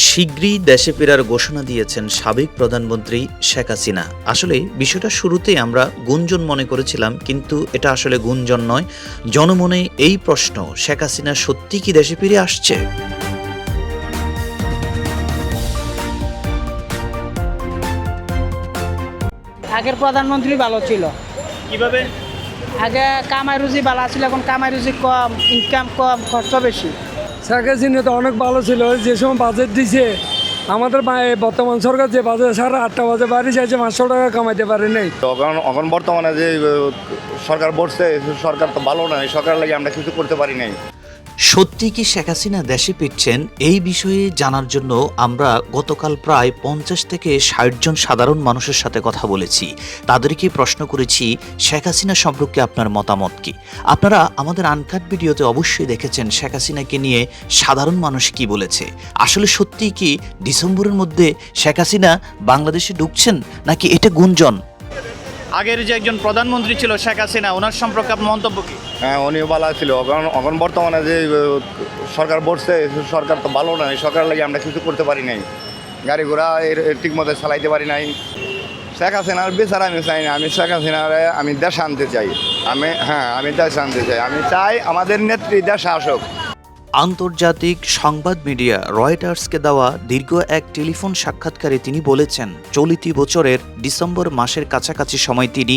শীঘ্রই দেশে ফেরার ঘোষণা দিয়েছেন সাবেক প্রধানমন্ত্রী শেখ হাসিনা। আসলে বিষয়টা শুরুতেই আমরা গুঞ্জন মনে করেছিলাম, কিন্তু এটা আসলে গুঞ্জন নয়। জনমনে এই প্রশ্ন, শেখ হাসিনা সত্যি কি দেশে ফিরে আসছে? আগের প্রধানমন্ত্রী ভালো ছিল। কিভাবে? আগে কামাই রুজি ভালো ছিল, এখন কামাই রুজি কম, ইনকাম কম, খরচ বেশি। শেখ হাসিনা তো অনেক ভালো ছিল, যে সময় বাজেট দিছে আমাদের বর্তমান সরকার যে বাজেট 8:30 বাজে বাড়ি চাইছে 500 টাকা কামাইতে পারে নাই। এখন বর্তমানে যে সরকার বসছে, সরকার তো ভালো না, সরকার লাগে আমরা কিছু করতে পারি নাই। সত্যি কি শেখ হাসিনা দেশে ফিরছেন? এই বিষয়ে জানার জন্য আমরা গতকাল প্রায় 50 থেকে 60 জন সাধারণ মানুষের সাথে কথা বলেছি। তাদেরকে প্রশ্ন করেছি, শেখ হাসিনা সম্পর্কে আপনার মতামত কি? আপনারা আমাদের আনকাট ভিডিওতে অবশ্যই দেখেছেন শেখ হাসিনাকে নিয়ে সাধারণ মানুষ কি বলেছে। আসলে সত্যিই কি ডিসেম্বরের মধ্যে শেখ হাসিনা বাংলাদেশে ঢুকছেন, নাকি এটা গুঞ্জন? আগের যে একজন প্রধানমন্ত্রী ছিল শেখ হাসিনা, ওনার সম্পর্কে আপনার মন্তব্য কি? হ্যাঁ, উনিও ভালো ছিল। এখন বর্তমানে যে সরকার বসছে, সরকার তো ভালো না, সরকার লাগে আমরা কিছু করতে পারি নাই। গাড়ি ঘোড়া ঠিক মতো চালাইতে পারি নাই। শেখ হাসিনার বিচার আমি চাই না। আমি শেখ হাসিনারে আমি দেশ আনতে চাই। আমি দেশ আনতে চাই। আমি চাই আমাদের নেত্রী দেশে আসুক। আন্তর্জাতিক সংবাদ মিডিয়া রয়টার্সকে দেওয়া দীর্ঘ এক টেলিফোন সাক্ষাৎকারে তিনি বলেছেন, চলতি বছরের ডিসেম্বর মাসের কাছাকাছি সময় তিনি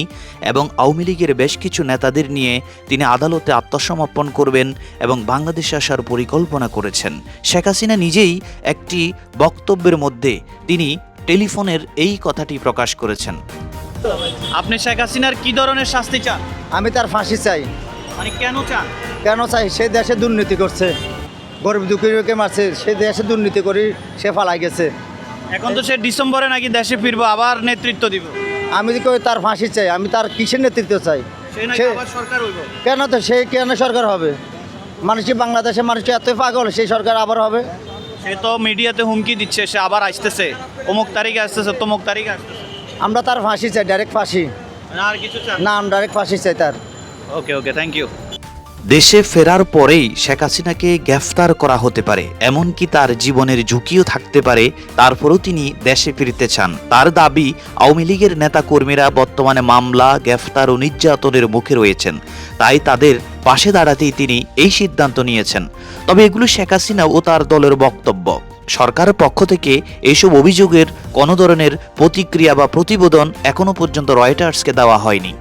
এবং আওয়ামী লীগের বেশ কিছু নেতাদের নিয়ে তিনি আদালতে আত্মসমর্পণ করবেন এবং বাংলাদেশে আসার পরিকল্পনা করেছেন। শেখ হাসিনা নিজেই একটি বক্তব্যের মধ্যে তিনি টেলিফোনের এই কথাটি প্রকাশ করেছেন। আপনি শেখ হাসিনার কি ধরনের শাস্তি চান? আমি তার ফাঁসি চাই। মানে কেন চান? কেন চাই? সে দেশে দুর্নীতি করছে, গরিব দুঃখীকে মারছে, সে দেশে দুর্নীতি করে সে পালাই গেছে। এখন তো সে ডিসেম্বরে নাকি দেশে ফিরবো, আবার নেতৃত্ব দিব। আমি তার ফাঁসি চাই। আমি তার কিসের নেতৃত্ব চাই? সে নাকি আবার সরকার হইব। কেন তো সে কেন সরকার হবে? মানুষই বাংলাদেশে মানুষ এতই পাগল, সেই সরকার আবার হবে? সে তো মিডিয়াতে হুমকি দিচ্ছে, সে আবার আসতেছে, অমুক তারিখে আসতেছে, তমুক তারিখে আসতেছে। আমরা তার ফাঁসি চাই, ডাইরেক্ট ফাঁসি। আর কিছু চান? না, আমরা ডাইরেক্ট ফাঁসি চাই তার। ওকে, থ্যাংক ইউ। দেশে ফেরার পরেই শেখ হাসিনাকে গ্রেফতার করা হতে পারে, এমনকি তার জীবনের ঝুঁকিও থাকতে পারে। তারপরও তিনি দেশে ফিরতে চান। তার দাবি, আওয়ামী লীগের নেতাকর্মীরা বর্তমানে মামলা, গ্রেফতার ও নির্যাতনের মুখে রয়েছেন, তাই তাদের পাশে দাঁড়াতেই তিনি এই সিদ্ধান্ত নিয়েছেন। তবে এগুলো শেখ হাসিনা ও তার দলের বক্তব্য। সরকারের পক্ষ থেকে এইসব অভিযোগের কোনো ধরনের প্রতিক্রিয়া বা প্রতিবেদন এখনো পর্যন্ত রয়টার্সকে দেওয়া হয়নি।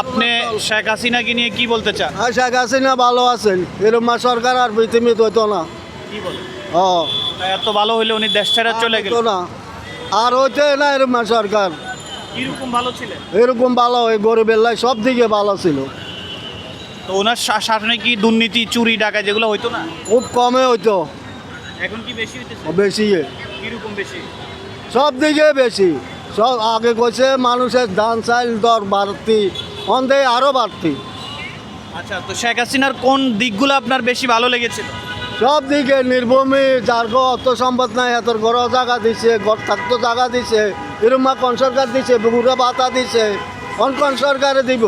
আপনি শেখ হাসিনাকে নিয়ে কি বলতে চান? শেখ হাসিনা ভালো আছেন, এরকম সরকার আর পৃথিবী হইতো না। কি বলেন? ও এত ভালো হইলে উনি দেশ ছেড়ে চলে গেল না, আর হইতে না এরকম সরকার। কিরকম ভালো ছিলেন? এরকম ভালো, ওই গরিবের লাই সব দিকে ভালো ছিল। তো ওনার শাসনে কি দুর্নীতি, চুরি, ডাকাতি যেগুলো হইতো না? খুব কমে হইতো। এখন কি বেশি হইতেছে? বেশি, কিরকম বেশি? সব দিকে বেশি। সব আগে কইছে মানুষের ধান চাল দর বাড়তি, অন্ধে আরো বাড়তি। আচ্ছা, তো শেখ হাসিনার কোন দিকগুলো আপনার বেশি ভালো লেগেছিল? সব দিকে নির্ভূমি, যার অর্থ সম্পদ নাই হাতের ঘর জায়গা দিছে, ঘর থাকতো জায়গা দিছে, এরকম কোন সরকার দিছে, বুড়া ভাতা দিছে, কোন সরকারে দিব?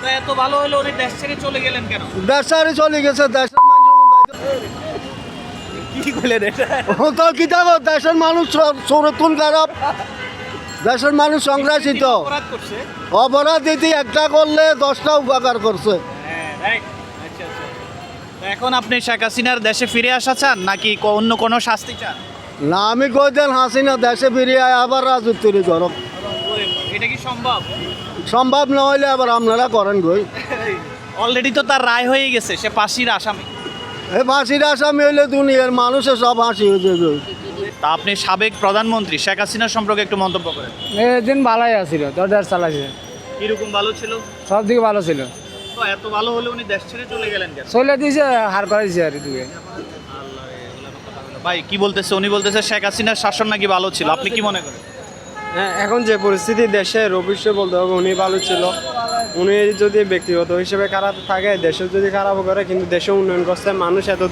তো এত ভালো হলো উনি দেশ ছেড়ে চলে গেলেন কেন? দেশারে চলে গেছে, দেশের মানুষ কি বলেন এটা? তো কি দেখো, দেশের মানুষ সরতুন খারাপ, দেশের মানুষ সংগ্রাসিত। অপরাধ করছে। অপরাধ দিতে একটা করলে 10টা উপকার করছে। আচ্ছা। তো এখন আপনি শেখ হাসিনার দেশে ফিরে আসা চান, নাকি অন্য কোনো শাস্তি চান? না, আমি কই দেন হাসিনা দেশে ফিরিয়ে আবার রাজত্বের করব। এটা কি সম্ভব? সম্ভব না হইলে আবার আপনারা করেন গই। অলরেডি তো তার রায় হয়ে গেছে, সে ফাঁসির আসামি। এই ফাঁসির আসামি হইলে দুনিয়ার মানুষের সব হাসি হয়ে যাবে। তা আপনি সাবেক প্রধানমন্ত্রী শেখ হাসিনা সম্পর্কে একটু মন্তব্য করেন। দিন ভালোই আছিল, দরদার চালাইছে, কিরকম ভালো ছিল? সব দিকে ভালো ছিল। তো এত ভালো হলে উনি দেশ ছেড়ে চলে গেলেন কেন? চলে দিয়েছে, হার করাইছে আর দিকে। ভাই কি বলতেছে? উনি বলতেছে শেখ হাসিনার শাসন নাকি ভালো ছিল। আপনি কি মনে করেন? হ্যাঁ, এখন যে পরিস্থিতি দেশের, অবশ্যই বলতে হবে উনি ভালো ছিল। উনি যদি ব্যক্তিগত হিসেবে খারাপ থাকে, দেশে যদি খারাপ করে, কিন্তু দেশে উন্নয়ন করছে, মানুষ এত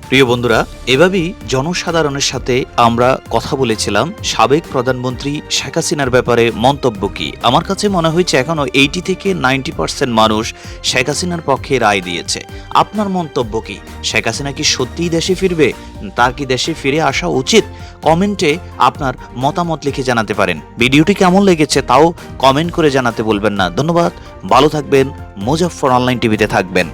প্রিয় বন্ধুরা, এভাবেই জনসাধারণের সাথে আমরা কথা বলেছিলাম সাবেক প্রধানমন্ত্রী শেখ হাসিনার ব্যাপারে মন্তব্য কি। আমার কাছে মনে হয়েছে এখনো 80 থেকে 90% মানুষ শেখ হাসিনার পক্ষে রায় দিয়েছে। আপনার মন্তব্য কি? শেখ হাসিনা কি সত্যিই দেশে ফিরবে? তার কি দেশে ফিরে আসা উচিত? কমেন্টে আপনার মতামত লিখে জানাতে পারেন। ভিডিওটি কেমন লেগেছে তাও কমেন্ট করে জানাতে বলবেন না। ধন্যবাদ, ভালো থাকবেন, মুজাফফর অনলাইন টিভিতে থাকবেন।